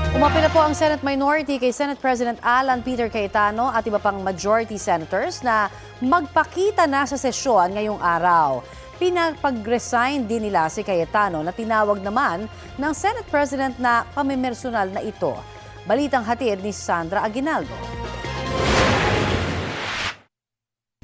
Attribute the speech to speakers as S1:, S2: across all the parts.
S1: Umapila po ang Senate Minority kay Senate President Alan Peter Cayetano at iba pang majority senators na magpakita na sa sesyon ngayong araw. Pinapag-resign din nila si Cayetano na tinawag naman ng Senate President na pamimersonal na ito. Balitang hatid ni Sandra Aguinaldo.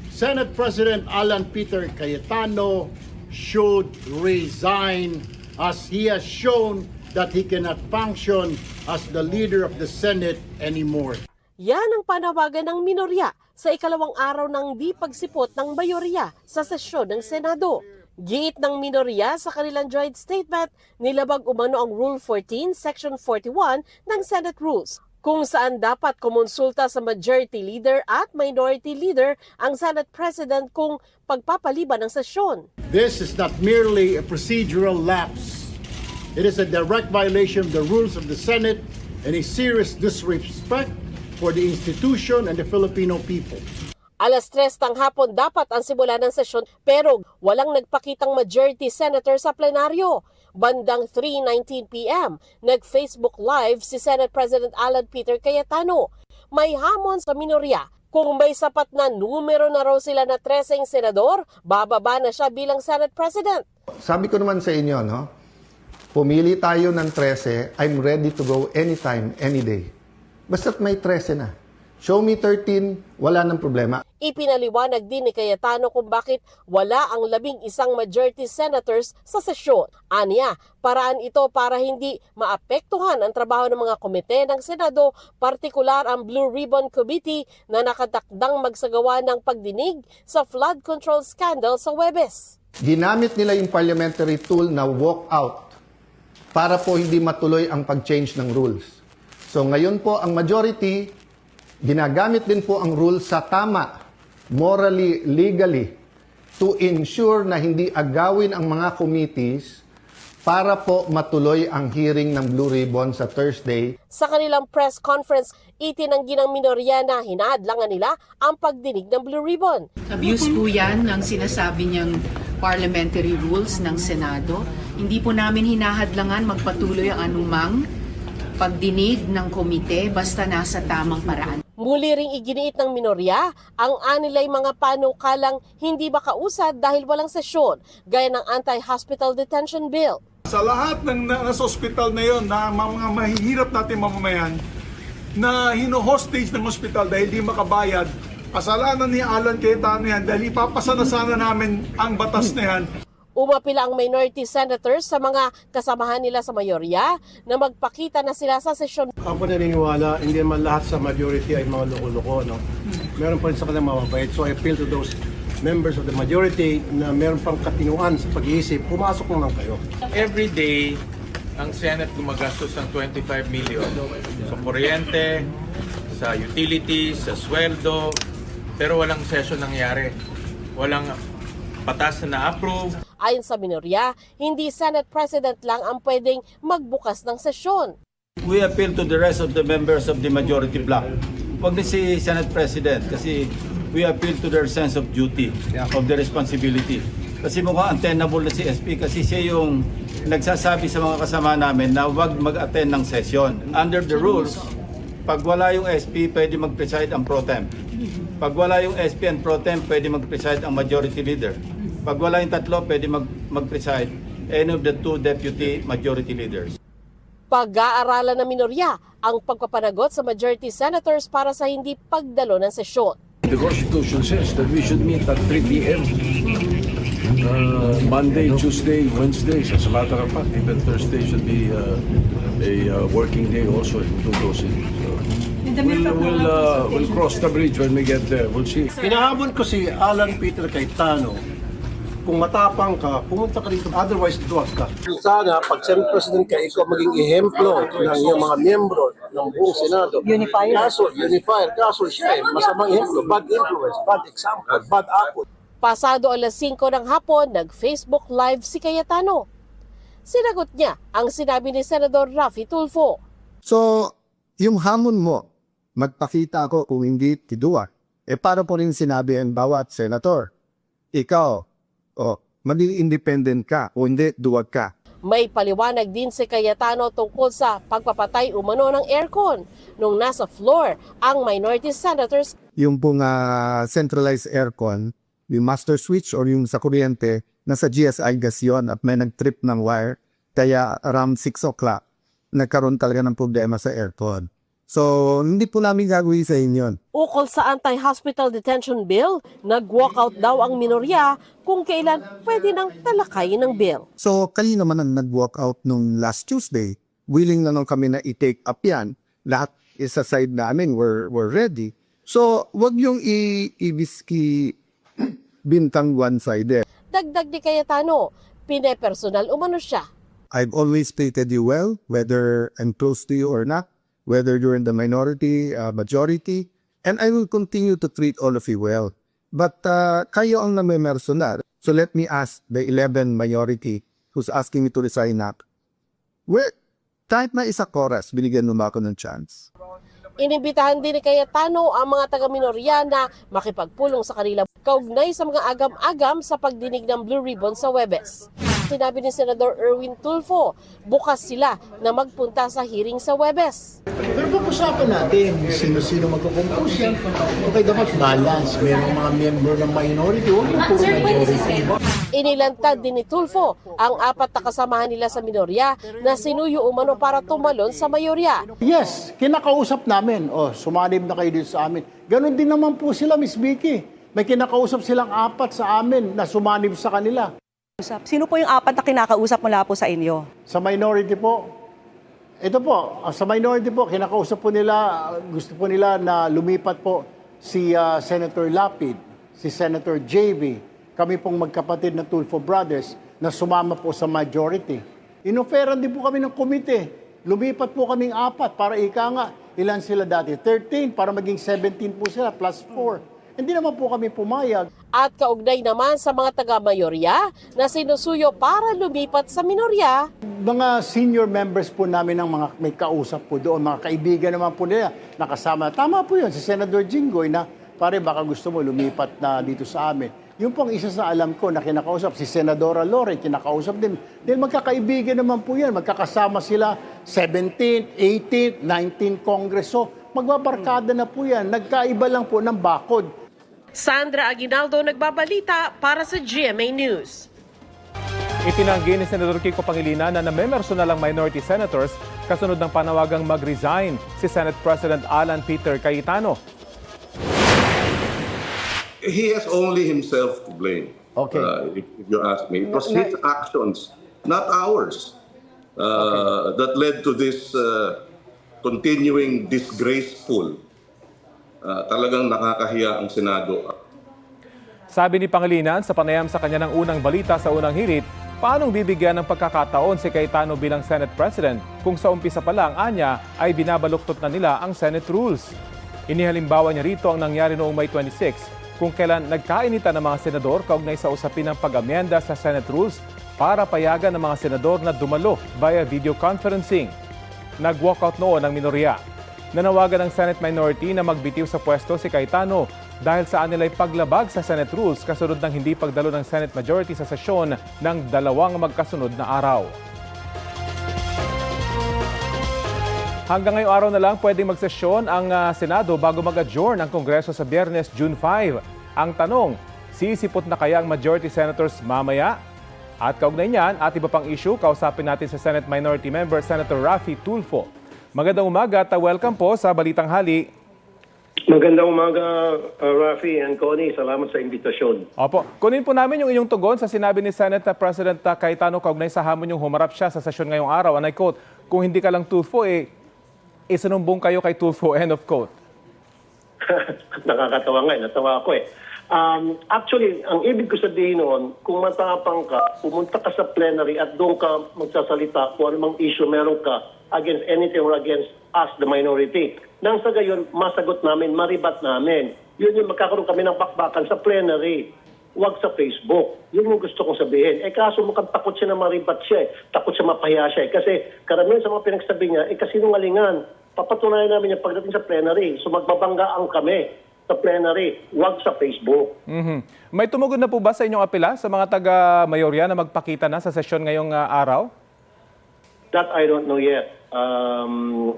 S2: Senate President Alan Peter Cayetano should resign as he has shown that he cannot function as the leader of the Senate anymore.
S3: Yan ang panawagan ng minorya sa ikalawang araw ng di pagsipot ng mayorya sa sesyon ng Senado. Giit ng minorya sa kanilang joint statement, nilabag umano ang Rule 14, Section 41 ng Senate Rules, kung saan dapat kumonsulta sa majority leader at minority leader ang Senate President kung pagpapaliban ng sesyon.
S2: This is not merely a procedural lapse. It is a direct violation of the rules of the Senate and a serious disrespect for the institution and the Filipino people.
S3: Alas 3 ng hapon dapat ang simula ng sesyon pero walang nagpakitang majority senator sa plenaryo. Bandang 3:19 p.m., nag-Facebook Live si Senate President Alan Peter Cayetano. May hamon sa minorya. Kung may sapat na numero na raw sila na 13 senador, bababa na siya bilang Senate President.
S4: Sabi ko naman sa inyo, no? Pumili tayo ng 13, I'm ready to go anytime, any day. Basta't may 13 na. Show me 13, wala nang problema.
S3: Ipinaliwanag din ni Cayetano kung bakit wala ang 11 majority senators sa sesyon. Aniya, paraan ito para hindi maapektuhan ang trabaho ng mga komite ng Senado, partikular ang Blue Ribbon Committee na nakatakdang magsagawa ng pagdinig sa flood control scandal sa Huwebes.
S4: Ginamit nila yung parliamentary tool na walk out para po hindi matuloy ang pag-change ng rules. So ngayon po ang majority, ginagamit din po ang rules sa tama, morally, legally, to ensure na hindi agawin ang mga committees para po matuloy ang hearing ng Blue Ribbon sa Thursday.
S3: Sa kanilang press conference, itinanggi ng minorya na hinaadlangan nila ang pagdinig ng Blue Ribbon.
S5: Abuse po yan ng sinasabi niyang parliamentary rules ng Senado. Hindi po namin hinahadlangan magpatuloy ang anumang pagdinig ng komite basta nasa tamang paraan.
S3: Muli ring iginiit ng minorya ang anilay mga panukalang hindi makausad dahil walang sesyon, gaya ng anti-hospital detention bill.
S6: Sa lahat ng nasa ospital na yon na mga mahihirap natin mamamayan na hino-hostage ng ospital dahil di makabayad, kasalanan ni Alan Cayetano yan dahil ipapasa na sana namin ang batas na yan.
S3: Umapila ang minority senators sa mga kasamahan nila sa mayorya na magpakita na sila sa sesyon.
S7: Ako naniniwala, hindi naman lahat sa majority ay mga loko-loko. No? Meron pa rin sa kanilang mababait. So I appeal to those members of the majority na meron pang katinuan sa pag-iisip, pumasok naman kayo.
S8: Every day, ang Senate gumagastos ng 25 million sa kuryente, sa utilities, sa sweldo, pero walang session nangyari. Walang batas na na-approve.
S3: Ayon sa minorya, hindi Senate President lang ang pwedeng magbukas ng sesyon.
S9: We appeal to the rest of the members of the majority bloc. Huwag na si Senate President kasi we appeal to their sense of duty, of their responsibility. Kasi mukhang untenable na si SP kasi siya yung nagsasabi sa mga kasama namin na huwag mag-attend ng session. Under the rules, pag wala yung SP, pwede mag-preside ang pro temp. Pag wala yung SP and pro temp, pwede mag-preside ang majority leader. Pag wala yung tatlo, pwede mag-preside any of the two deputy majority leaders.
S3: Pag-aaralan ng minorya ang pagpapanagot sa majority senators para sa hindi pagdalo ng sesyon.
S10: The Constitution says that we should meet at 3 p.m. Monday, Tuesday, Wednesday. As a matter of fact, even Thursday should be a working day also. We'll cross the bridge when we get there. We'll see.
S7: Pinahamon ko si Alan Peter Cayetano, kung matapang ka, pumunta ka dito, otherwise duwag ka. Sana, pag Senate President ka, ikaw maging ehemplo ng iyong mga miyembro ng buong Senado. Unifier. Kaso siya masamang ehemplo, bad influence, bad example, bad apple.
S3: Pasado alas 5 ng hapon, nag-Facebook Live si Cayetano. Sinagot niya ang sinabi ni Senador Raffy Tulfo.
S4: So, yung hamon mo, magpakita ako kung hindi tiduwa. Para po rin sinabi ang bawat senator. Ikaw, maging independent ka o hindi, duwag ka.
S3: May paliwanag din si Cayetano tungkol sa pagpapatay umano ng aircon nung nasa floor ang minority senators.
S11: Yung pong centralized aircon, yung master switch or yung sa kuryente, nasa GSI gas yun at may nag-trip ng wire. Kaya around 6 o'clock, nagkaroon talaga ng problema sa aircon. So, hindi po namin gagawin sa inyo.
S3: Ukol sa anti-hospital detention bill, nag-walkout daw ang minorya kung kailan pwede nang talakayin ng bill.
S11: So, kanina naman ang nag-walk out nung last Tuesday. Willing na nung kami na i-take up yan. Lahat is sa side namin, we're ready. So, wag yung i-whiskey bintang one-sided.
S3: Dagdag ni Cayetano, pinepersonal umano siya.
S11: I've always treated you well, whether I'm close to you or not, whether you're in the minority, majority, and I will continue to treat all of you well. But kayo ang namimersonal. So let me ask the 11 majority who's asking me to resign up. Kahit na isa chorus, binigyan mo ba ako ng chance?
S3: Inimbitahan din ni Cayetano ang mga taga-minorya na makipagpulong sa kanila kaugnay sa mga agam-agam sa pagdinig ng Blue Ribbon sa Huwebes. Sinabi ni Senador Erwin Tulfo, bukas sila na magpunta sa hearing sa Huwebes.
S2: Pero pag-usapan natin sino-sino magkukumpos yan. Okay, dapat balance. Merong mga member ng minority, huwag yung puro majority.
S3: Inilantad din ni Tulfo ang 4 na kasamahan nila sa minorya na sinuyo umano para tumalon sa mayorya.
S2: Yes, kinakausap namin. Sumanib na kayo dito sa amin. Ganon din naman po sila, Miss Vicky. May kinakausap silang 4 sa amin na sumanib sa kanila.
S12: Sino po yung 4 na kinakausap mula po sa inyo?
S2: Sa minority po, ito po, sa minority po, kinakausap po nila, gusto po nila na lumipat po si Senator Lapid, si Senator JV, kami pong magkapatid na Tulfo Brothers na sumama po sa majority. Inoferan din po kami ng komite. Lumipat po kaming 4 para ika nga, ilan sila dati? 13 para maging 17 po sila plus 4. Hindi naman po kami pumayag.
S3: At kaugnay naman sa mga taga-mayorya na sinusuyo para lumipat sa minorya.
S2: Mga senior members po namin ng mga may kausap po doon, mga kaibigan naman po nila, nakasama. Tama po yun, si Senator Jinggoy na pare baka gusto mo lumipat na dito sa amin. Yung pong isa sa alam ko na kinakausap, si Senadora Lore, kinakausap din. Dahil magkakaibigan naman po yan, magkakasama sila 17th, 18th, 19th Congress. So magbabarkada na po yan, nagkaiba lang po ng bakod.
S3: Sandra Aguinaldo nagbabalita para sa GMA News.
S13: Itinanggi ni Senador Kiko Pangilinan na namemersonal ang minority senators kasunod ng panawagang mag-resign si Senate President Alan Peter Cayetano.
S10: He has only himself to blame.
S2: Okay.
S10: If you ask me, it was his actions, not ours, that led to this continuing disgraceful. Talagang nakakahiya ang Senado.
S13: Sabi ni Pangilinan sa panayam sa kanya ng unang balita sa unang hirit, paanong bibigyan ng pagkakataon si Cayetano bilang Senate President kung sa umpisa pa lang anya ay binabaluktot na nila ang Senate rules. Inihalimbawa niya rito ang nangyari noong May 26 kung kailan nagkainitan ng mga senador kaugnay sa usapin ng pag-amyenda sa Senate rules para payagan ng mga senador na dumalo via video conferencing. Nag-walkout noon ang minorya. Nanawagan ng Senate minority na magbitiw sa pwesto si Cayetano dahil sa anilay paglabag sa Senate rules kasunod ng hindi pagdalo ng Senate majority sa sesyon ng 2 magkasunod na araw. Hanggang ngayong araw na lang pwedeng magsesyon ang Senado bago mag-adjourn ang Kongreso sa Biyernes, June 5. Ang tanong, sisipot na kaya ang majority senators mamaya? At kaugnay niyan at iba pang issue, kausapin natin sa Senate Minority Member Senator Raffy Tulfo. Magandang umaga at welcome po sa Balitang Hali.
S7: Magandang umaga, Rafi and Connie. Salamat sa imbitasyon.
S13: Opo, kunin po namin yung inyong tugon sa sinabi ni Senate President Cayetano kaugnay sa hamon yung humarap siya sa sesyon ngayong araw. And I quote, kung hindi ka lang Tulfo, isinumbong kayo kay Tulfo, end of quote.
S7: Nakakatawa nga, natawa ako Actually, ang ibig ko sabihin noon, kung matapang ka, pumunta ka sa plenary at doon ka magsasalita kung anumang issue meron ka against anything or against us, the minority. Nang sa gayon, masagot namin, maribat namin. Yun yung magkakaroon kami ng bakbakan sa plenary. Huwag sa Facebook. Yun yung gusto kong sabihin. Kaso mukhang takot siya na maribat siya. Takot siya mapahiya siya. Kasi karamihan sa mga pinagsabi niya, kasinungalingan. Papatunayan namin yung pagdating sa plenary. So magbabanggaan kami sa plenary. Huwag sa Facebook.
S13: May tumugon na po ba sa inyong apela sa mga taga-mayorya na magpakita na sa sesyon ngayong araw?
S7: That I don't know yet.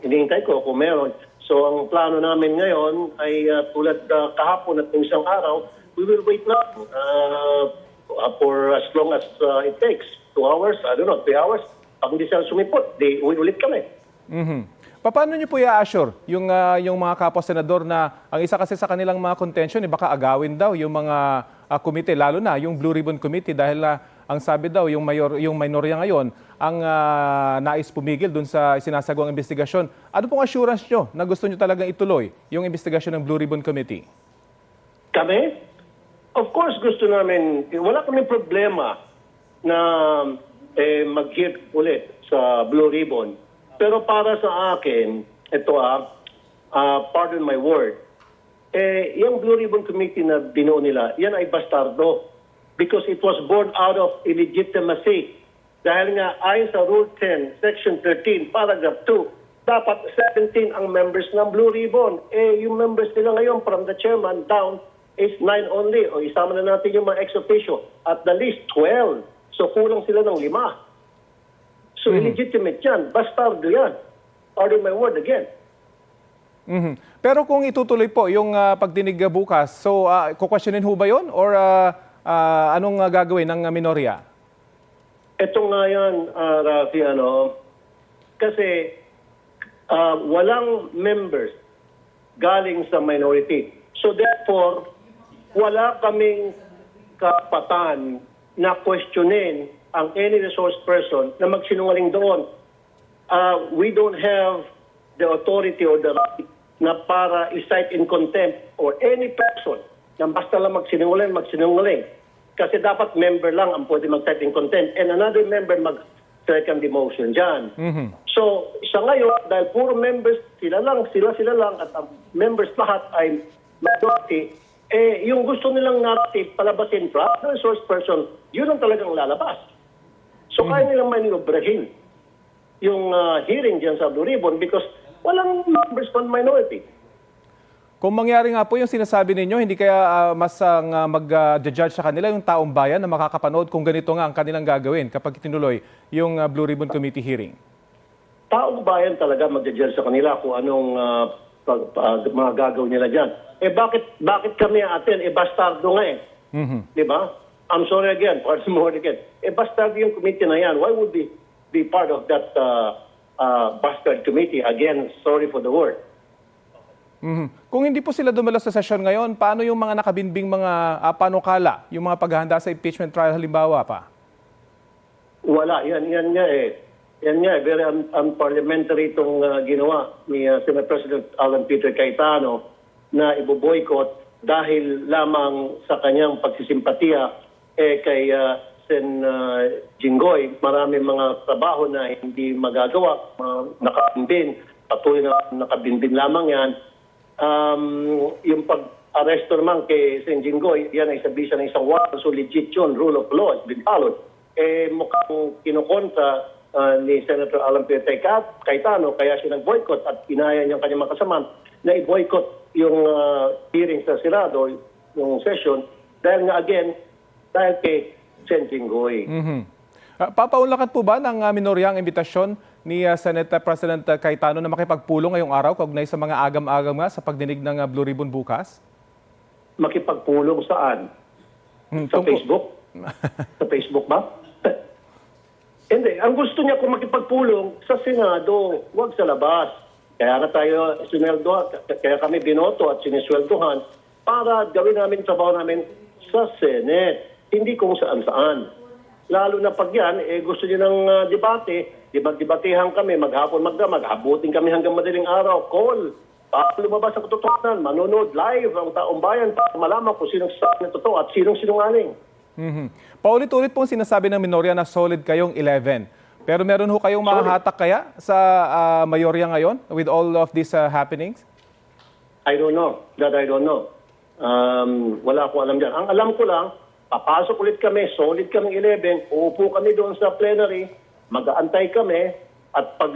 S7: Hinihintay ko kung meron. So ang plano namin ngayon ay tulad kahapon at ng isang araw, we will wait now for as long as it takes. 2 hours, I don't know, 3 hours. Pag hindi sila sumipot, ulit kami.
S13: Paano niyo po i-assure yung mga kapwa-senador na ang isa kasi sa kanilang mga contention, baka agawin daw yung mga komite, lalo na yung Blue Ribbon Committee dahil ang sabi daw yung minorya ngayon ang nais pumigil dun sa sinasagawang investigasyon. Ano pong assurance nyo na gusto nyo talagang ituloy yung investigasyon ng Blue Ribbon Committee?
S7: Kami? Of course gusto namin, wala kami problema na mag-hear ulit sa Blue Ribbon. Pero para sa akin, ito pardon my word, yung Blue Ribbon Committee na binuo nila, yan ay bastardo. Because it was born out of illegitimacy. Dahil nga ayon sa Rule 10, Section 13, Paragraph 2, dapat 17 ang members ng Blue Ribbon. Yung members nila ngayon from the chairman down is 9 only. O isama na natin yung mga ex-officio. At the least 12. So kulang sila ng 5. So illegitimate yan. Bastardo yan. Pardon my word again.
S13: Pero kung itutuloy po yung pagdinig bukas, so kukwestiyonin ho ba yun? Or anong gagawin ng minorya?
S7: Ito nga yan, Rafi, kasi walang members galing sa minority. So therefore, wala kaming kapatan na questionin ang any resource person na magsinungaling doon. We don't have the authority or the right na para i-cite in contempt or any person na basta lang magsinungaling. Kasi dapat member lang ang pwede mag-cite in contempt and another member mag-second demotion dyan. So, sa ngayon, dahil puro members, sila lang at ang members lahat ay majority, yung gusto nilang narrative palabasin from the resource person, yun ang talagang lalabas. So, kaya nilang maninobrahin yung hearing dyan sa Blue Ribbon because walang members from minority.
S13: Kung mangyari nga po yung sinasabi ninyo, hindi kaya mas mag-judge sa kanila yung taong bayan na makakapanood kung ganito nga ang kanilang gagawin kapag tinuloy yung Blue Ribbon Committee hearing?
S7: Taong bayan talaga mag-judge sa kanila kung anong mga gagawin nila dyan. Bakit kami atin? Bastardo nga Di ba? I'm sorry again, pardon mo again. Bastardo yung committee na yan. Why would we be part of that bastard committee? Again, sorry for the word.
S13: Kung hindi po sila dumalas sa sesyon ngayon, paano yung mga nakabinbing mga panukala, yung mga paghahanda sa impeachment trial halimbawa pa? Wala. Yan nga
S7: Very unparliamentary itong ginawa ni Senate President Alan Peter Cayetano na iboboycott dahil lamang sa kanyang pagsisimpatiya kay Sen Jinggoy. Marami mga trabaho na hindi magagawa, nakabinbin, patuloy na nakabinbin lamang yan. Yung pag-aresto naman kay Sen Jinggoy, yan ay sabi siya ng isang warrant, so legit yun, rule of law has been followed. Mukhang kinukontra ni Senator Alan Peter Cayetano, kaya siya nag-boycott at inaya niyang kanyang mga kasama na i-boycott yung hearing sa Senado, yung session, dahil nga again, dahil kay Sen Jinggoy.
S13: Papaunlakan po ba ng minorya ang imbitasyon ni Senate President Cayetano na makipagpulong ngayong araw kaugnay sa mga agam-agam nga sa pagdinig ng Blue Ribbon bukas?
S7: Makipagpulong saan? Sa Facebook? Sa Facebook ba? Hindi. Ang gusto niya kung makipagpulong sa Senado, huwag sa labas. Kaya nga tayo sinweldo, kaya kami binoto at sinisweldohan para gawin namin trabaho namin sa Senate. Hindi kung saan-saan. Lalo na pag yan, gusto niyo ng debate, debatehan kami, maghapon maghabutin kami hanggang madaling araw, call, para lumabas ang katotohanan, manonood live ang taong bayan para malaman kung sinong sabi ng totoo at sinong sinungaling.
S13: Paulit-ulit pong sinasabi ng minorya na solid kayong 11. Pero meron ho kayong mahahatak kaya sa mayorya ngayon with all of these happenings?
S7: I don't know. That I don't know. Wala akong alam dyan. Ang alam ko lang, papasok ulit kami, solid kami 11, uupo kami doon sa plenary, mag-aantay kami, at pag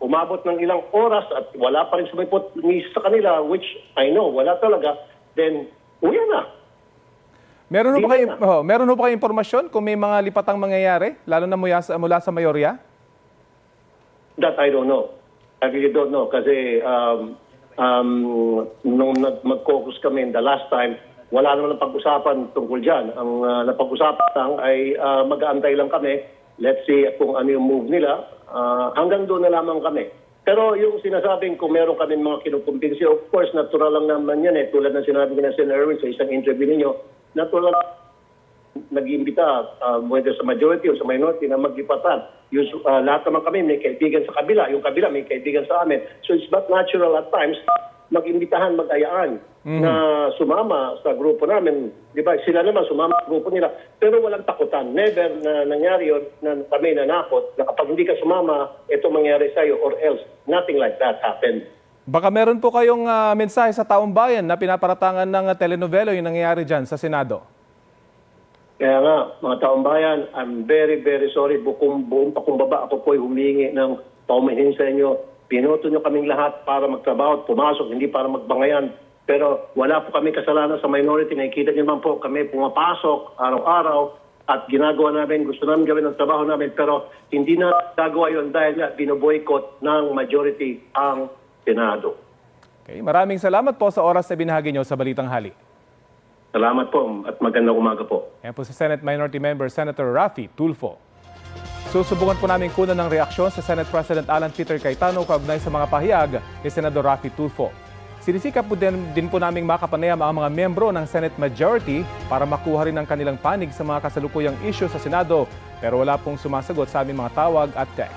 S7: umabot ng ilang oras at wala pa rin sumipot ni sa kanila, which I know, wala talaga, then uwi na.
S13: Meron ho ba kayo impormasyon kung may mga lipatang mangyayari, lalo na mula sa mayorya?
S7: That I don't know. I really don't know kasi nung mag-focus kami the last time, wala naman ang pag-usapan tungkol dyan. Ang napag-usapan lang ay mag-aantay lang kami. Let's see kung ano yung move nila. Hanggang doon na lamang kami. Pero yung sinasabing kung meron kami mga kinukumbinsi, of course, natural lang naman yan eh. Tulad ng sinabi ko na Sen. Erwin sa isang interview ninyo, natural nag-iimbita, whether sa majority o sa minority, na mag-ipatan. Lahat naman kami may kaibigan sa kabila. Yung kabila may kaibigan sa amin. So it's not natural at times mag-imbitahan, mag-ayaan na sumama sa grupo namin. Di ba? Sila naman sumama sa grupo nila. Pero walang takutan. Never na nangyari yun na kami nanakot na kapag hindi ka sumama, ito mangyari sa'yo or else. Nothing like that happened.
S13: Baka meron po kayong mensahe sa taong bayan na pinaparatangan ng telenovela yung nangyayari dyan sa Senado.
S7: Kaya nga, mga taong bayan, I'm very, very sorry. Buong pakumbaba, ako po'y humingi ng paumanhin sa inyo. Pinoto nyo kaming lahat para magtrabaho at pumasok, hindi para magbangayan. Pero wala po kami kasalanan sa minority. Nakikita nyo naman po, kami pumapasok araw-araw at ginagawa namin, gusto namin gawin ang trabaho namin. Pero hindi na gagawa yun dahil nga binoboycott ng majority ang Senado.
S13: Okay, maraming salamat po sa oras na binahagi nyo sa Balitang Hali.
S7: Salamat po at magandang umaga po.
S13: Yan po si Senate Minority Member Senator Raffy Tulfo. Susubukan po namin kunan ng reaksyon sa Senate President Alan Peter Cayetano kaugnay sa mga pahayag ni Senador Raffy Tulfo. Sinisikap po din po naming makapanayam ang mga membro ng Senate Majority para makuha rin ang kanilang panig sa mga kasalukuyang issue sa Senado, pero wala pong sumasagot sa aming mga tawag at text.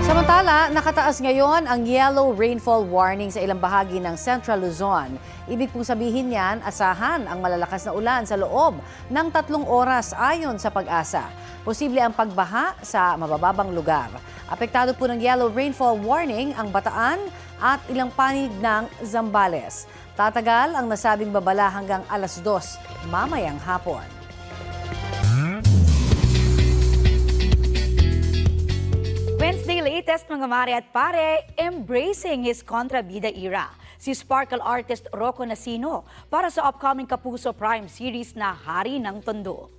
S1: Samantala, nakataas ngayon ang yellow rainfall warning sa ilang bahagi ng Central Luzon. Ibig pong sabihin niyan, asahan ang malalakas na ulan sa loob ng 3 oras ayon sa Pag-asa. Posible ang pagbaha sa mabababang lugar. Apektado po ng yellow rainfall warning ang Bataan at ilang panig ng Zambales. Tatagal ang nasabing babala hanggang alas 2 mamayang hapon.
S14: Wednesday latest mga mare at pare, embracing his kontrabida era. Si sparkle artist Rocco Nasino para sa upcoming Kapuso Prime series na Hari ng Tondo.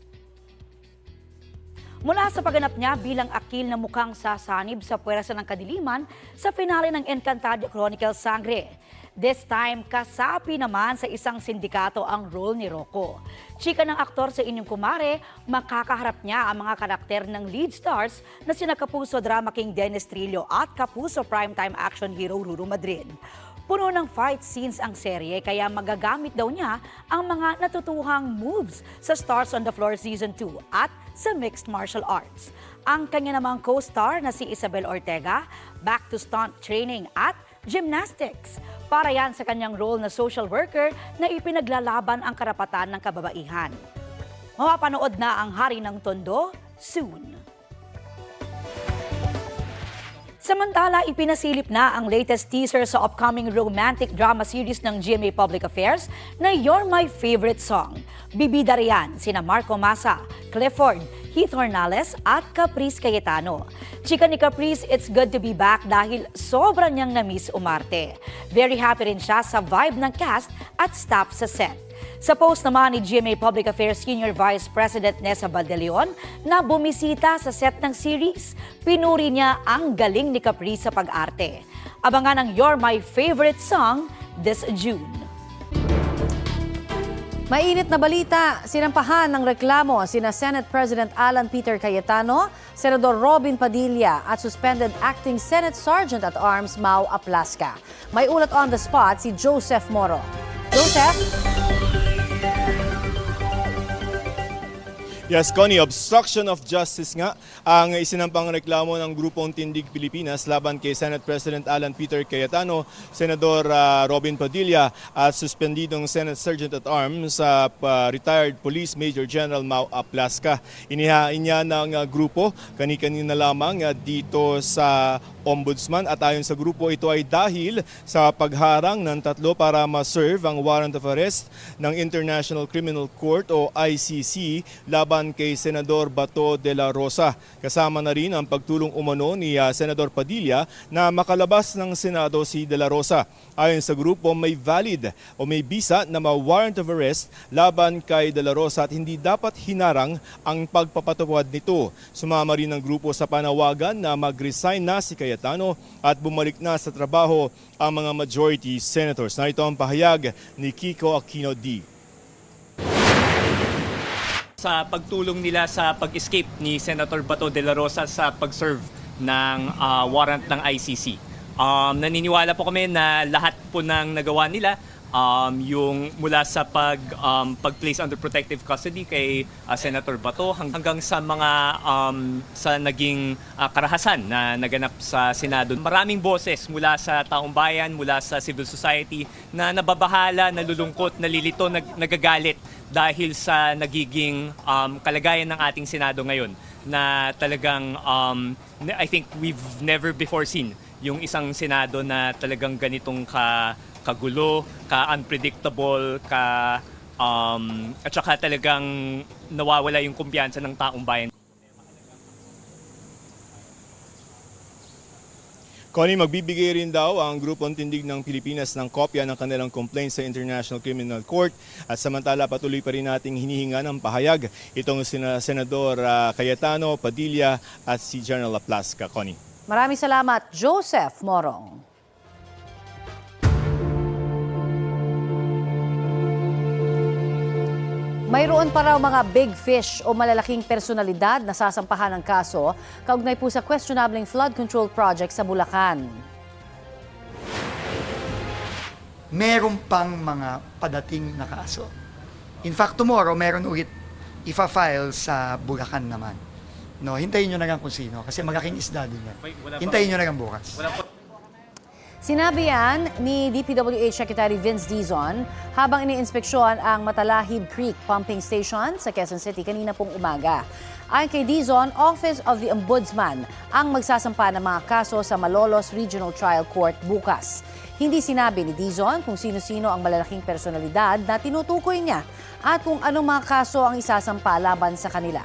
S14: Mula sa pagganap niya bilang akil na mukhang sasanib sa Puwersa ng Kadiliman sa finale ng Encantadia Chronicles Sangre. This time, kasapi naman sa isang sindikato ang role ni Rocco. Chika ng aktor sa inyong kumare, makakaharap niya ang mga karakter ng lead stars na sina Kapuso Drama King Dennis Trillo at Kapuso Primetime Action Hero Ruru Madrid. Puno ng fight scenes ang serye kaya magagamit daw niya ang mga natutuhang moves sa Stars on the Floor Season 2 at sa Mixed Martial Arts. Ang kanya namang co-star na si Isabel Ortega, back to stunt training at gymnastics. Para yan sa kanyang role na social worker na ipinaglalaban ang karapatan ng kababaihan. Mapapanood na ang Hari ng Tondo soon. Samantala, ipinasilip na ang latest teaser sa upcoming romantic drama series ng GMA Public Affairs na You're My Favorite Song. Bibida riyan sina Marco Massa, Clifford, Heath Hornales at Caprice Cayetano. Chika ni Caprice, it's good to be back dahil sobrang niyang na-miss umarte. Very happy rin siya sa vibe ng cast at staff sa set. Sa post naman ni GMA Public Affairs Senior Vice President Nessa Valdeleon na bumisita sa set ng series, pinuri niya ang galing ni Caprice sa pag-arte. Abangan ang You're My Favorite Song this June.
S1: Mainit na balita, sinampahan ng reklamo sina Senate President Alan Peter Cayetano, Senador Robin Padilla at suspended Acting Senate Sergeant at Arms Mau Aplasca. May ulat on the spot si Joseph Moro. Joseph?
S15: Yes, Connie, obstruction of justice nga ang isinampang reklamo ng Grupong Tindig Pilipinas laban kay Senate President Alan Peter Cayetano, Senador Robin Padilla at suspendidong Senate Sergeant at Arms retired Police Major General Mau Aplasca. Inihain niya ng grupo kani-kanina lamang dito sa Ombudsman at ayon sa grupo ito ay dahil sa pagharang ng 3 para ma-serve ang warrant of arrest ng International Criminal Court o ICC laban laban kay Senador Bato de la Rosa. Kasama na rin ang pagtulong umano ni Senador Padilla na makalabas ng Senado si de la Rosa. Ayon sa grupo, may valid o may bisa na ma-warrant of arrest laban kay de la Rosa at hindi dapat hinarang ang pagpapatawad nito. Sumama rin ang grupo sa panawagan na mag-resign na si Cayetano at bumalik na sa trabaho ang mga majority senators. Narito ang pahayag ni Kiko Aquino D.
S16: Sa pagtulong nila sa pag-escape ni Senator Bato de la Rosa sa pag-serve ng warrant ng ICC. Naniniwala po kami na lahat po ng nagawa nila, yung mula sa pag-place under protective custody kay Senator Bato hanggang sa mga sa naging karahasan na naganap sa Senado. Maraming boses mula sa taong bayan, mula sa civil society na nababahala, nalulungkot, nalilito, nagagalit dahil sa nagiging kalagayan ng ating Senado ngayon na talagang I think we've never before seen yung isang Senado na talagang ganitong kagulo, ka-unpredictable, at saka talagang nawawala yung kumpiyansa ng taong bayan.
S15: Connie, magbibigay rin daw ang Grupong Tindig ng Pilipinas ng kopya ng kanilang complaint sa International Criminal Court at samantala patuloy pa rin nating hinihinga ng pahayag itong Senador Cayetano, Padilla at si General Laplasca. Connie.
S1: Maraming salamat, Joseph Morong. Mayroon pa raw mga big fish o malalaking personalidad na sasampahan ng kaso kaugnay po sa questionableng flood control project sa Bulacan.
S17: Meron pang mga padating na kaso. In fact, tomorrow meron ulit ifa-file sa Bulacan naman. No, hintayin nyo na lang kung sino kasi malaking isda din yan. Hintayin nyo na lang bukas.
S1: Sinabi yan ni DPWH Secretary Vince Dizon habang iniinspeksyon ang Matalahib Creek Pumping Station sa Quezon City kanina pong umaga. Ayon kay Dizon, Office of the Ombudsman ang magsasampa ng mga kaso sa Malolos Regional Trial Court bukas. Hindi sinabi ni Dizon kung sino-sino ang malalaking personalidad na tinutukoy niya at kung anong mga kaso ang isasampa laban sa kanila.